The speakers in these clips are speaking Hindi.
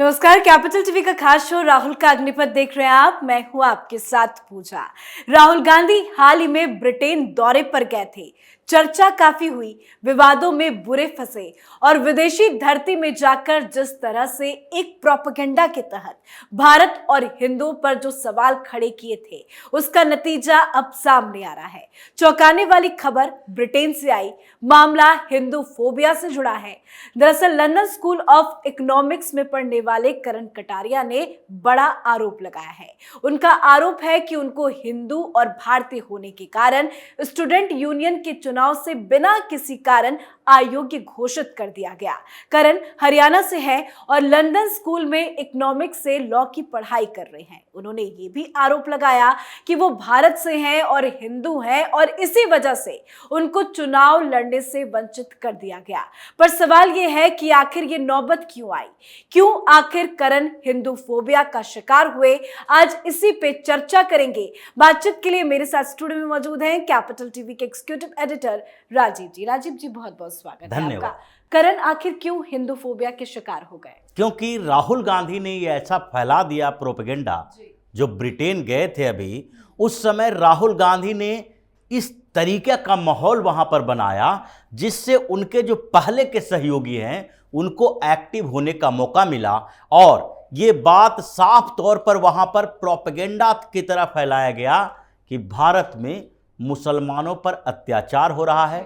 नमस्कार, कैपिटल टीवी का खास शो राहुल का अग्निपथ देख रहे हैं आप। मैं हूं आपके साथ पूजा। राहुल गांधी हाल ही में ब्रिटेन दौरे पर गए थे। चर्चा काफी हुई, विवादों में बुरे फंसे और विदेशी धरती में जाकर जिस तरह से एक प्रोपेगेंडा के तहत भारत और हिंदुओं पर जो सवाल खड़े किए थे, उसका नतीजा अब सामने आ रहा है। चौंकाने वाली खबर ब्रिटेन से आई। मामला हिंदू फोबिया से जुड़ा है। दरअसल लंदन स्कूल ऑफ इकोनॉमिक्स में पढ़ने वाले करण कटारिया ने बड़ा आरोप लगाया है। उनका आरोप है कि उनको हिंदू और भारतीय होने के कारण स्टूडेंट यूनियन के चुनाव से बिना किसी कारण अयोग्य घोषित कर दिया गया। करण हरियाणा से है और लंदन स्कूल में इकोनॉमिक्स से लॉ की पढ़ाई कर रहे हैं। उन्होंने ये भी आरोप लगाया कि वो भारत से हैं और हिंदू हैं और इसी वजह से उनको चुनाव लड़ने से वंचित कर दिया गया। पर सवाल ये है कि आखिर ये नौबत क्यों आई, क्यों आखिर करण हिंदू फोबिया का शिकार हुए। आज इसी पे चर्चा करेंगे। बातचीत के लिए मेरे साथ स्टूडियो में मौजूद हैं कैपिटल टीवी के एग्जीक्यूटिव एडिटर राजीव जी। राजीव जी, बहुत बहुत स्वागत है आपका। करण आखिर क्यों हिंदू फोबिया के शिकार हो गए? क्योंकि राहुल गांधी ने ये ऐसा फैला दिया प्रोपेगेंडा। जो ब्रिटेन गए थे अभी, उस समय राहुल गांधी ने इस तरीके का माहौल वहां पर बनाया जिससे उनके जो पहले के सहयोगी हैं उनको एक्टिव होने का मौका मिला और ये बात साफ तौर पर वहां पर प्रोपेगेंडा की तरह फैलाया गया कि भारत में मुसलमानों पर अत्याचार हो रहा है।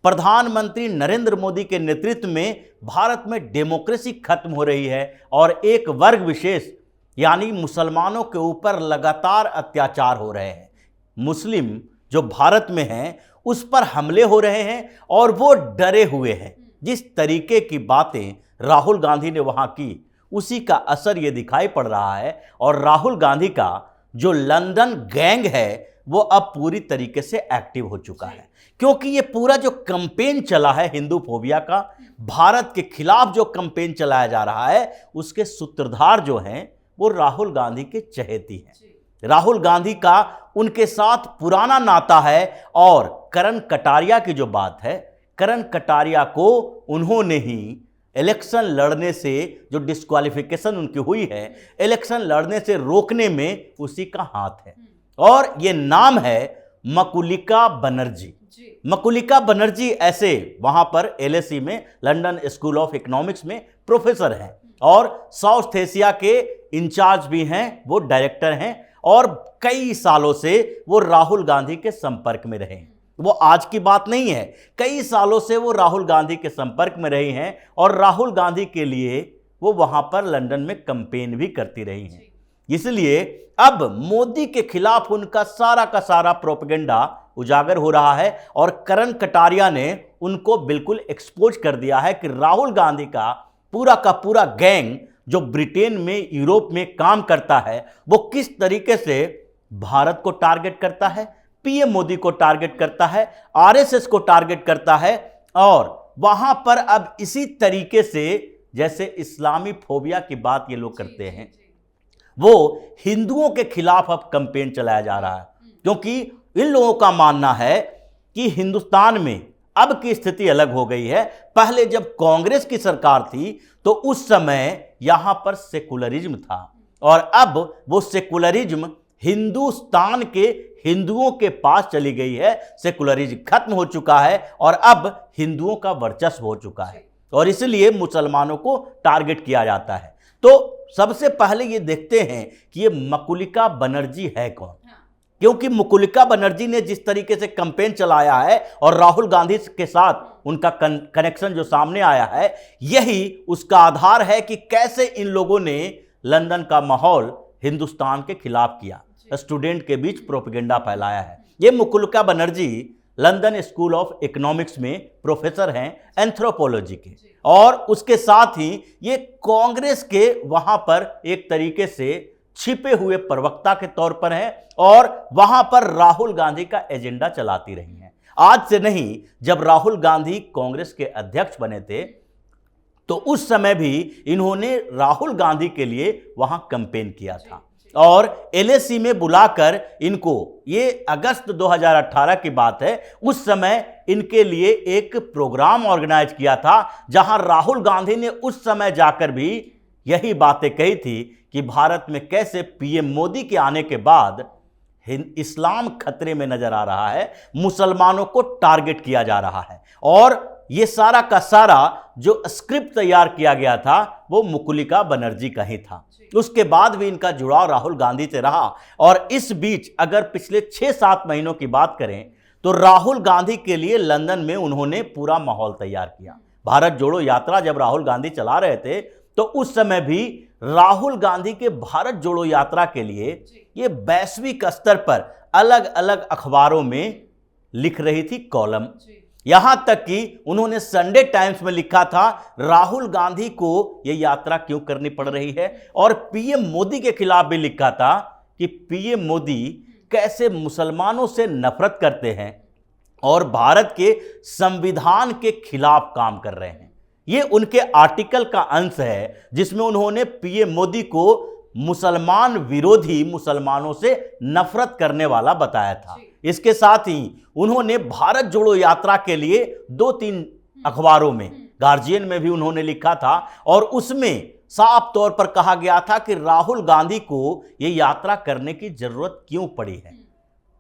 प्रधानमंत्री नरेंद्र मोदी के नेतृत्व में भारत में डेमोक्रेसी खत्म हो रही है और एक वर्ग विशेष यानी मुसलमानों के ऊपर लगातार अत्याचार हो रहे हैं। मुस्लिम जो भारत में हैं उस पर हमले हो रहे हैं और वो डरे हुए हैं। जिस तरीके की बातें राहुल गांधी ने वहां की, उसी का असर ये दिखाई पड़ रहा है और राहुल गांधी का जो लंदन गैंग है वो अब पूरी तरीके से एक्टिव हो चुका है। क्योंकि ये पूरा जो कैंपेन चला है हिंदू फोबिया का, भारत के खिलाफ जो कैंपेन चलाया जा रहा है, उसके सूत्रधार जो हैं वो राहुल गांधी के चहेती हैं। राहुल गांधी का उनके साथ पुराना नाता है। और करण कटारिया की जो बात है, करण कटारिया को उन्होंने ही इलेक्शन लड़ने से, जो डिस्क्वालिफिकेशन उनकी हुई है, इलेक्शन लड़ने से रोकने में उसी का हाथ है। और ये नाम है मकुलिका बनर्जी। मकुलिका बनर्जी ऐसे वहां पर एलएसी में, लंदन स्कूल ऑफ इकोनॉमिक्स में प्रोफेसर हैं और साउथ एशिया के इंचार्ज भी हैं, वो डायरेक्टर हैं और कई सालों से वो राहुल गांधी के संपर्क में रहे हैं। वो आज की बात नहीं है, कई सालों से वो राहुल गांधी के संपर्क में रही हैं और राहुल गांधी के लिए वो वहां पर लंदन में कैंपेन भी करती रही हैं। इसलिए अब मोदी के खिलाफ उनका सारा का सारा प्रोपेगेंडा उजागर हो रहा है और करण कटारिया ने उनको बिल्कुल एक्सपोज कर दिया है कि राहुल गांधी का पूरा गैंग जो ब्रिटेन में, यूरोप में काम करता है, वो किस तरीके से भारत को टारगेट करता है, पीएम मोदी को टारगेट करता है, आरएसएस को टारगेट करता है। और वहां पर अब इसी तरीके से जैसे इस्लामी फोबिया की बात ये लोग करते हैं, वो हिंदुओं के खिलाफ अब कैंपेन चलाया जा रहा है। क्योंकि इन लोगों का मानना है कि हिंदुस्तान में अब की स्थिति अलग हो गई है। पहले जब कांग्रेस की सरकार थी तो उस समय यहां पर सेकुलरिज्म था और अब वो सेकुलरिज्म हिंदुस्तान के हिंदुओं के पास चली गई है। सेकुलरिज्म खत्म हो चुका है और अब हिंदुओं का वर्चस्व हो चुका है और इसलिए मुसलमानों को टारगेट किया जाता है। तो सबसे पहले ये देखते हैं कि ये मकुलिका बनर्जी है कौन। क्योंकि मकुलिका बनर्जी ने जिस तरीके से कैंपेन चलाया है और राहुल गांधी के साथ उनका कनेक्शन जो सामने आया है, यही उसका आधार है कि कैसे इन लोगों ने लंदन का माहौल हिंदुस्तान के खिलाफ किया, स्टूडेंट के बीच प्रोपेगेंडा फैलाया है। ये Mukulika Banerjee London school of economics में प्रोफेसर हैं एंथ्रोपोलॉजी के, और उसके साथ ही ये कांग्रेस के वहां पर एक तरीके से छिपे हुए प्रवक्ता के तौर पर हैं और वहां पर राहुल गांधी का एजेंडा चलाती रही हैं। आज से नहीं, जब राहुल गांधी कांग्रेस के अध्यक्ष बने थे तो उस समय भी इन्होंने राहुल गांधी के लिए वहां कैंपेन किया था और एलएसी में बुलाकर इनको, ये अगस्त 2018 की बात है, उस समय इनके लिए एक प्रोग्राम ऑर्गेनाइज किया था जहां राहुल गांधी ने उस समय जाकर भी यही बातें कही थी कि भारत में कैसे पीएम मोदी के आने के बाद इस्लाम खतरे में नजर आ रहा है, मुसलमानों को टारगेट किया जा रहा है। और ये सारा का सारा जो स्क्रिप्ट तैयार किया गया था वो मुकुलिका बनर्जी का ही था। उसके बाद भी इनका जुड़ाव राहुल गांधी से रहा। और इस बीच अगर पिछले 6-7 महीनों की बात करें तो राहुल गांधी के लिए लंदन में उन्होंने पूरा माहौल तैयार किया। भारत जोड़ो यात्रा जब राहुल गांधी चला रहे थे तो उस समय भी राहुल गांधी के भारत जोड़ो यात्रा के लिए ये वैश्विक स्तर पर अलग अलग अखबारों में लिख रही थी कॉलम। यहां तक कि उन्होंने संडे टाइम्स में लिखा था राहुल गांधी को यह यात्रा क्यों करनी पड़ रही है। और पीएम मोदी के खिलाफ भी लिखा था कि पीएम मोदी कैसे मुसलमानों से नफरत करते हैं और भारत के संविधान के खिलाफ काम कर रहे हैं। ये उनके आर्टिकल का अंश है जिसमें उन्होंने पीएम मोदी को मुसलमान विरोधी, मुसलमानों से नफरत करने वाला बताया था। इसके साथ ही उन्होंने भारत जोड़ो यात्रा के लिए 2-3 अखबारों में, गार्जियन में भी उन्होंने लिखा था और उसमें साफ तौर पर कहा गया था कि राहुल गांधी को यह यात्रा करने की जरूरत क्यों पड़ी है।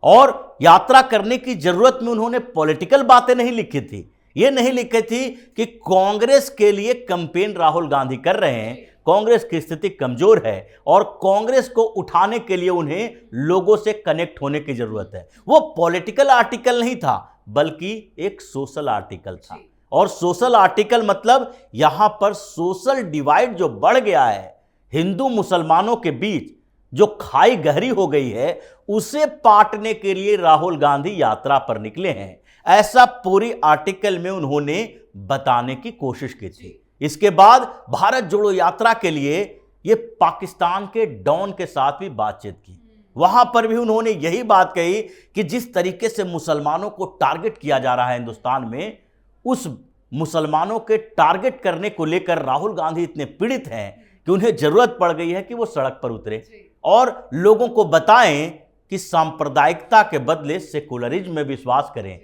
और यात्रा करने की जरूरत में उन्होंने पॉलिटिकल बातें नहीं लिखी थी। ये नहीं लिखी थी कि कांग्रेस के लिए कैंपेन राहुल गांधी कर रहे हैं, कांग्रेस की स्थिति कमजोर है और कांग्रेस को उठाने के लिए उन्हें लोगों से कनेक्ट होने की जरूरत है। वो पॉलिटिकल आर्टिकल नहीं था बल्कि एक सोशल आर्टिकल था। और सोशल आर्टिकल मतलब यहां पर सोशल डिवाइड जो बढ़ गया है, हिंदू मुसलमानों के बीच जो खाई गहरी हो गई है, उसे पाटने के लिए राहुल गांधी यात्रा पर निकले हैं। ऐसा पूरी आर्टिकल में उन्होंने बताने की कोशिश की थी। इसके बाद भारत जोड़ो यात्रा के लिए ये पाकिस्तान के डॉन के साथ भी बातचीत की। वहां पर भी उन्होंने यही बात कही कि जिस तरीके से मुसलमानों को टारगेट किया जा रहा है हिंदुस्तान में, उस मुसलमानों के टारगेट करने को लेकर राहुल गांधी इतने पीड़ित हैं कि उन्हें जरूरत पड़ गई है कि वो सड़क पर उतरे और लोगों को बताएं कि सांप्रदायिकता के बदले सेकुलरिज्म में विश्वास करें,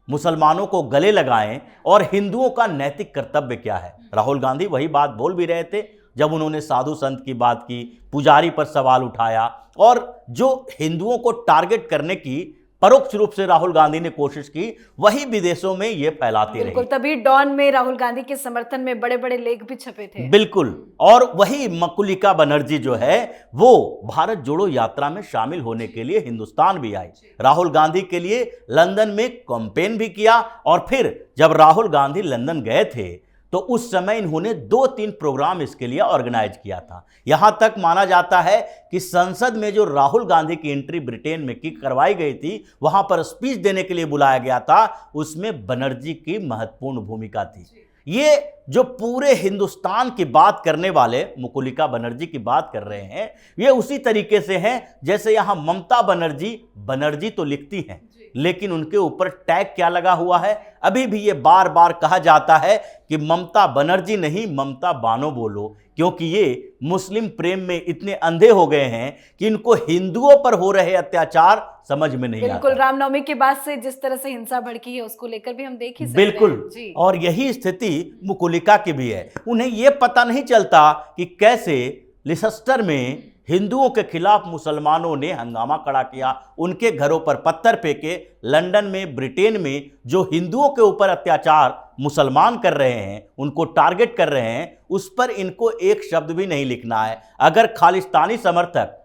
मुसलमानों को गले लगाएं और हिंदुओं का नैतिक कर्तव्य क्या है। राहुल गांधी वही बात बोल भी रहे थे जब उन्होंने साधु संत की बात की, पुजारी पर सवाल उठाया और जो हिंदुओं को टारगेट करने की परोक्ष रूप से राहुल गांधी ने कोशिश की, वही विदेशों में ये फैलाते रहे। तभी डॉन में राहुल गांधी के समर्थन में बड़े बड़े लेख भी छपे थे। बिल्कुल। और वही मुकुलिका बनर्जी जो है वो भारत जोड़ो यात्रा में शामिल होने के लिए हिंदुस्तान भी आई। राहुल गांधी के लिए लंदन में कैंपेन भी किया और फिर जब राहुल गांधी लंदन गए थे तो उस समय इन्होंने 2-3 प्रोग्राम इसके लिए ऑर्गेनाइज किया था। यहां तक माना जाता है कि संसद में जो राहुल गांधी की एंट्री ब्रिटेन में की करवाई गई थी, वहां पर स्पीच देने के लिए बुलाया गया था, उसमें बनर्जी की महत्वपूर्ण भूमिका थी। ये जो पूरे हिंदुस्तान की बात करने वाले मुकुलिका बनर्जी की बात कर रहे हैं, ये उसी तरीके से हैं जैसे यहां ममता बनर्जी तो लिखती हैं लेकिन उनके ऊपर टैग क्या लगा हुआ है। अभी भी ये बार बार कहा जाता है कि ममता बनर्जी नहीं, ममता बानो बोलो, क्योंकि ये मुस्लिम प्रेम में इतने अंधे हो गए हैं कि इनको हिंदुओं पर हो रहे अत्याचार समझ में नहीं आता। बिल्कुल, रामनवमी के बाद से जिस तरह से हिंसा भड़की है उसको लेकर भी हम देख ही सकते बिल्कुल हैं। जी। और यही स्थिति मुकुलिका की भी है। उन्हें यह पता नहीं चलता कि कैसे लिसेस्टर में हिंदुओं के खिलाफ मुसलमानों ने हंगामा खड़ा किया, उनके घरों पर पत्थर फेंके। लंदन में, ब्रिटेन में जो हिंदुओं के ऊपर अत्याचार मुसलमान कर रहे हैं, उनको टारगेट कर रहे हैं, उस पर इनको एक शब्द भी नहीं लिखना है। अगर खालिस्तानी समर्थक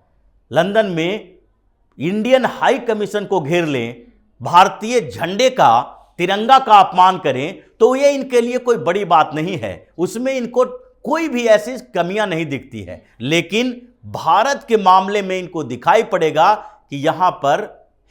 लंदन में इंडियन हाई कमीशन को घेर लें, भारतीय झंडे का, तिरंगा का अपमान करें, तो ये इनके लिए कोई बड़ी बात नहीं है, उसमें इनको कोई भी ऐसी कमियां नहीं दिखती है। लेकिन भारत के मामले में इनको दिखाई पड़ेगा कि यहां पर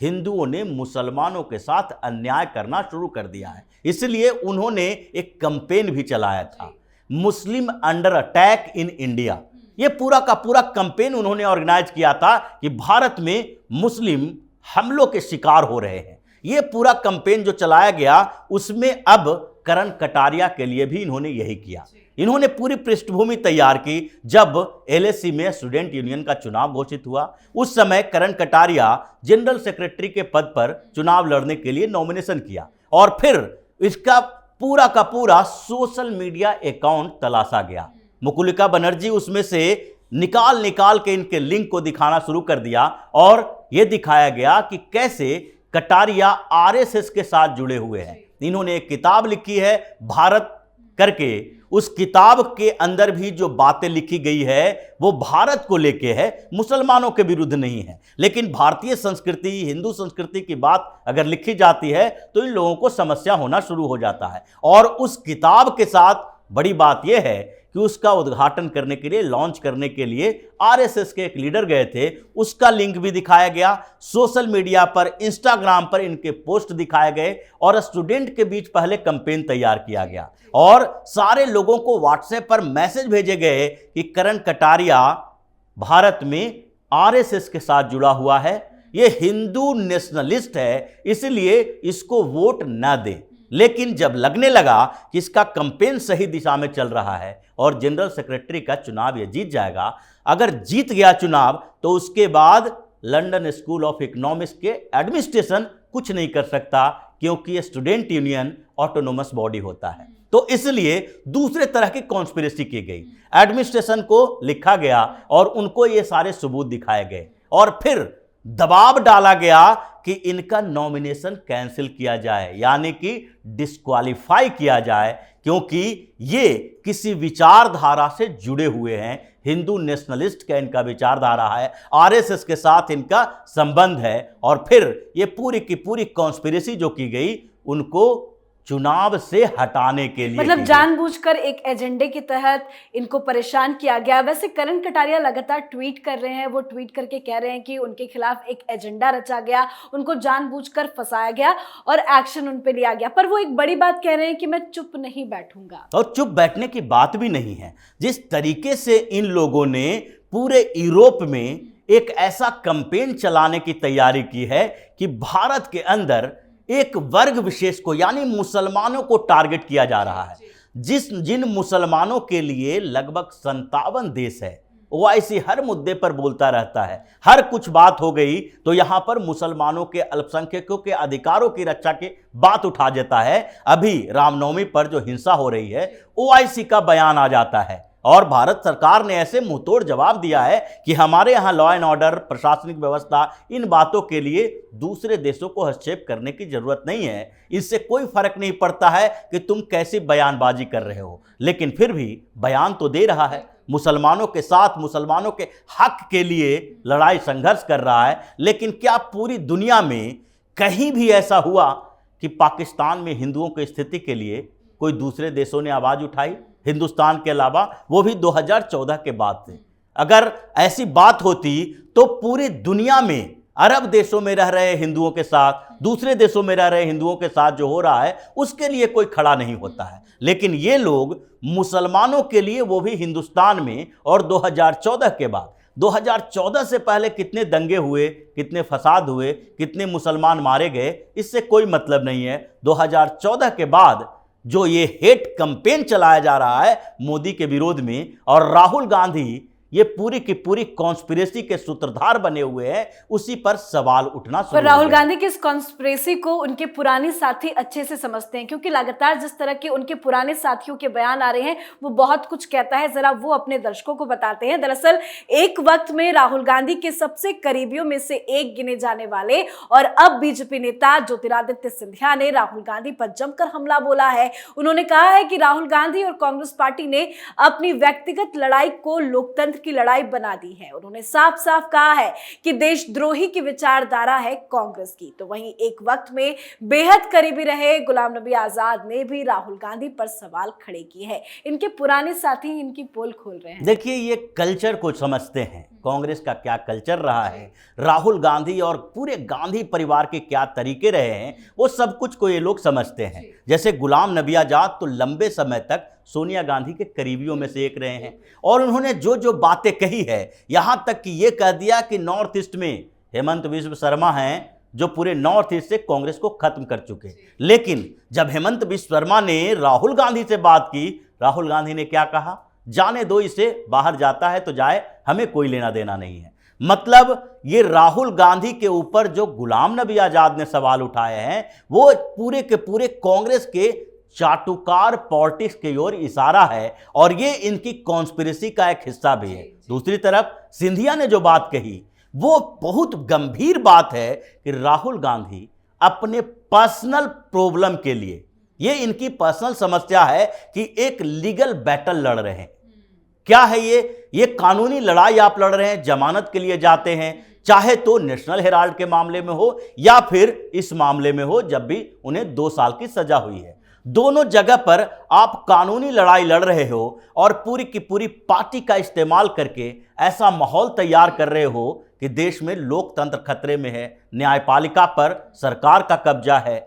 हिंदुओं ने मुसलमानों के साथ अन्याय करना शुरू कर दिया है। इसलिए उन्होंने एक कैंपेन भी चलाया था, मुस्लिम अंडर अटैक इन इंडिया। यह पूरा का पूरा कैंपेन उन्होंने ऑर्गेनाइज किया था कि भारत में मुस्लिम हमलों के शिकार हो रहे हैं। यह पूरा कैंपेन जो चलाया गया उसमें अब करण कटारिया के लिए भी इन्होंने यही किया। इन्होंने पूरी पृष्ठभूमि तैयार की। जब एलएसी में स्टूडेंट यूनियन का चुनाव घोषित हुआ, उस समय करण कटारिया जनरल सेक्रेटरी के पद पर चुनाव लड़ने के लिए नॉमिनेशन किया और फिर इसका पूरा का पूरा सोशल मीडिया अकाउंट तलाशा गया। मुकुलिका बनर्जी उसमें से निकाल निकाल के इनके लिंक को दिखाना शुरू कर दिया और यह दिखाया गया कि कैसे कटारिया आरएसएस के साथ जुड़े हुए हैं। इन्होंने एक किताब लिखी है भारत करके, उस किताब के अंदर भी जो बातें लिखी गई है वो भारत को लेके है, मुसलमानों के विरुद्ध नहीं है। लेकिन भारतीय संस्कृति, हिंदू संस्कृति की बात अगर लिखी जाती है तो इन लोगों को समस्या होना शुरू हो जाता है। और उस किताब के साथ बड़ी बात यह है कि उसका उद्घाटन करने के लिए, लॉन्च करने के लिए आरएसएस के एक लीडर गए थे, उसका लिंक भी दिखाया गया। सोशल मीडिया पर, इंस्टाग्राम पर इनके पोस्ट दिखाए गए और स्टूडेंट के बीच पहले कैंपेन तैयार किया गया और सारे लोगों को व्हाट्सएप पर मैसेज भेजे गए कि करण कटारिया भारत में आरएसएस के साथ जुड़ा हुआ है, ये हिंदू नेशनलिस्ट है, इसलिए इसको वोट न दे। लेकिन जब लगने लगा कि इसका कैंपेन सही दिशा में चल रहा है और जनरल सेक्रेटरी का चुनाव ये जीत जाएगा, अगर जीत गया चुनाव तो उसके बाद लंदन स्कूल ऑफ इकोनॉमिक्स के एडमिनिस्ट्रेशन कुछ नहीं कर सकता, क्योंकि ये स्टूडेंट यूनियन ऑटोनोमस बॉडी होता है। तो इसलिए दूसरे तरह की कॉन्स्पिरेसी की गई, एडमिनिस्ट्रेशन को लिखा गया और उनको ये सारे सबूत दिखाए गए और फिर दबाव डाला गया कि इनका नॉमिनेशन कैंसिल किया जाए, यानी कि डिस्क्वालीफाई किया जाए, क्योंकि ये किसी विचारधारा से जुड़े हुए हैं। हिंदू नेशनलिस्ट का इनका विचारधारा है, आरएसएस के साथ इनका संबंध है। और फिर ये पूरी की पूरी कॉन्स्पिरेसी जो की गई उनको चुनाव से हटाने के लिए, मतलब जानबूझकर एक एजेंडे के तहत इनको परेशान किया गया। वैसे करण कटारिया लगातार ट्वीट कर रहे हैं, वो ट्वीट करके कह रहे हैं कि उनके खिलाफ एक एजेंडा रचा गया, उनको जानबूझकर फंसाया गया और एक्शन उन पे लिया गया। पर वो एक बड़ी बात कह रहे हैं कि मैं चुप नहीं बैठूंगा। और चुप बैठने की बात भी नहीं है। जिस तरीके से इन लोगों ने पूरे यूरोप में एक ऐसा कैंपेन चलाने की तैयारी की है कि भारत के अंदर एक वर्ग विशेष को, यानी मुसलमानों को टारगेट किया जा रहा है। जिन मुसलमानों के लिए लगभग 57 देश है, ओआईसी हर मुद्दे पर बोलता रहता है। हर कुछ बात हो गई तो यहां पर मुसलमानों के, अल्पसंख्यकों के अधिकारों की रक्षा की बात उठा देता है। अभी रामनवमी पर जो हिंसा हो रही है, ओआईसी का बयान आ जाता है और भारत सरकार ने ऐसे मुंहतोड़ जवाब दिया है कि हमारे यहाँ लॉ एंड ऑर्डर, प्रशासनिक व्यवस्था, इन बातों के लिए दूसरे देशों को हस्तक्षेप करने की जरूरत नहीं है। इससे कोई फर्क नहीं पड़ता है कि तुम कैसी बयानबाजी कर रहे हो, लेकिन फिर भी बयान तो दे रहा है, मुसलमानों के साथ, मुसलमानों के हक के लिए लड़ाई संघर्ष कर रहा है। लेकिन क्या पूरी दुनिया में कहीं भी ऐसा हुआ कि पाकिस्तान में हिंदुओं की स्थिति के लिए कोई दूसरे देशों ने आवाज उठाई? हिंदुस्तान के अलावा, वो भी 2014 के बाद से। अगर ऐसी बात होती तो पूरी दुनिया में अरब देशों में रह रहे हिंदुओं के साथ, दूसरे देशों में रह रहे हिंदुओं के साथ जो हो रहा है उसके लिए कोई खड़ा नहीं होता है। लेकिन ये लोग मुसलमानों के लिए, वो भी हिंदुस्तान में, और 2014 के बाद, 2014 से पहले कितने दंगे हुए, कितने फसाद हुए, कितने मुसलमान मारे गए, इससे कोई मतलब नहीं है। 2014 के बाद जो ये हेट कैंपेन चलाया जा रहा है मोदी के विरोध में, और राहुल गांधी ये पूरी की पूरी कॉन्स्पिरेसी के सूत्रधार बने हुए हैं, उसी पर सवाल उठना शुरू। पर राहुल गांधी की इस कॉन्स्पिरेसी को उनके पुराने साथी अच्छे से समझते हैं, क्योंकि लगातार जिस तरह के उनके पुराने साथियों के बयान आ रहे हैं वो बहुत कुछ कहता है। जरा वो अपने दर्शकों को बताते हैं। दरअसल एक वक्त में राहुल गांधी के सबसे करीबियों में से एक गिने जाने वाले और अब बीजेपी नेता ज्योतिरादित्य सिंधिया ने राहुल गांधी पर जमकर हमला बोला है। उन्होंने कहा है कि राहुल गांधी और कांग्रेस पार्टी ने अपनी व्यक्तिगत लड़ाई को लोकतंत्र की लड़ाई बना दी है। उन्होंने साफ साफ कहा है कि देशद्रोही की विचारधारा है कांग्रेस की। तो वहीं एक वक्त में बेहद करीबी रहे गुलाम नबी आजाद ने भी राहुल गांधी पर सवाल खड़े किए हैं। इनके पुराने साथी इनकी पोल खोल रहे हैं। देखिए, ये कल्चर को समझते हैं, कांग्रेस का क्या कल्चर रहा है, राहुल गांधी और पूरे गांधी परिवार के क्या तरीके रहे हैं, वो सब कुछ को ये लोग समझते हैं। जैसे गुलाम नबी आजाद तो लंबे समय तक सोनिया गांधी के करीबियों में से एक रहे हैं और उन्होंने जो जो बातें कही है, यहां तक कि ये कह दिया कि नॉर्थ ईस्ट में हेमंत बिस्व शर्मा हैं जो पूरे नॉर्थ ईस्ट से कांग्रेस को खत्म कर चुके। लेकिन जब हेमंत बिस्व शर्मा ने राहुल गांधी से बात की, राहुल गांधी ने क्या कहा? जाने दो, इसे बाहर जाता है तो जाए, हमें कोई लेना देना नहीं है। मतलब ये राहुल गांधी के ऊपर जो गुलाम नबी आजाद ने सवाल उठाए हैं वो पूरे के पूरे कांग्रेस के चाटुकार पॉलिटिक्स की ओर इशारा है और ये इनकी कॉन्स्पिरेसी का एक हिस्सा भी है। दूसरी तरफ सिंधिया ने जो बात कही वो बहुत गंभीर बात है कि राहुल गांधी अपने पर्सनल प्रॉब्लम के लिए, ये इनकी पर्सनल समस्या है कि एक लीगल बैटल लड़ रहे हैं। क्या है ये कानूनी लड़ाई आप लड़ रहे हैं, जमानत के लिए जाते हैं, चाहे तो नेशनल हेराल्ड के मामले में हो या फिर इस मामले में हो जब भी उन्हें 2 साल की सजा हुई है। दोनों जगह पर आप कानूनी लड़ाई लड़ रहे हो और पूरी की पूरी पार्टी का इस्तेमाल करके ऐसा माहौल तैयार कर रहे हो कि देश में लोकतंत्र खतरे में है, न्यायपालिका पर सरकार का कब्जा है,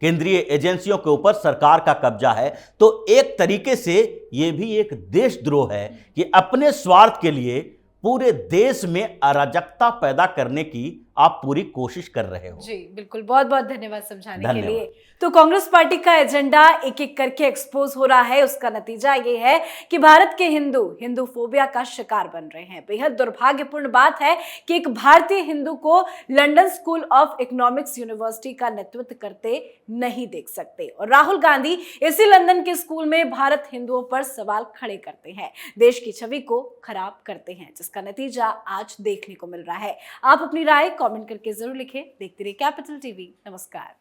केंद्रीय एजेंसियों के ऊपर सरकार का कब्जा है। तो एक तरीके से यह भी एक देशद्रोह है कि अपने स्वार्थ के लिए पूरे देश में अराजकता पैदा करने की आप पूरी कोशिश कर रहे हो। जी बिल्कुल, बहुत बहुत धन्यवाद समझाने के लिए। तो कांग्रेस पार्टी का एजेंडा एक एक करके एक्सपोज हो रहा है। उसका नतीजा ये है कि भारत के हिंदू फोबिया का शिकार बन रहे हैं। बेहद दुर्भाग्यपूर्ण बात है कि एक भारतीय हिंदू को London school of economics university का नेतृत्व करते नहीं देख सकते और राहुल गांधी इसी लंदन के स्कूल में भारत हिंदुओं पर सवाल खड़े करते हैं, देश की छवि को खराब करते हैं, जिसका नतीजा आज देखने को मिल रहा है। आप अपनी राय कमेंट करके जरूर लिखें। देखते रहिए कैपिटल टीवी। नमस्कार।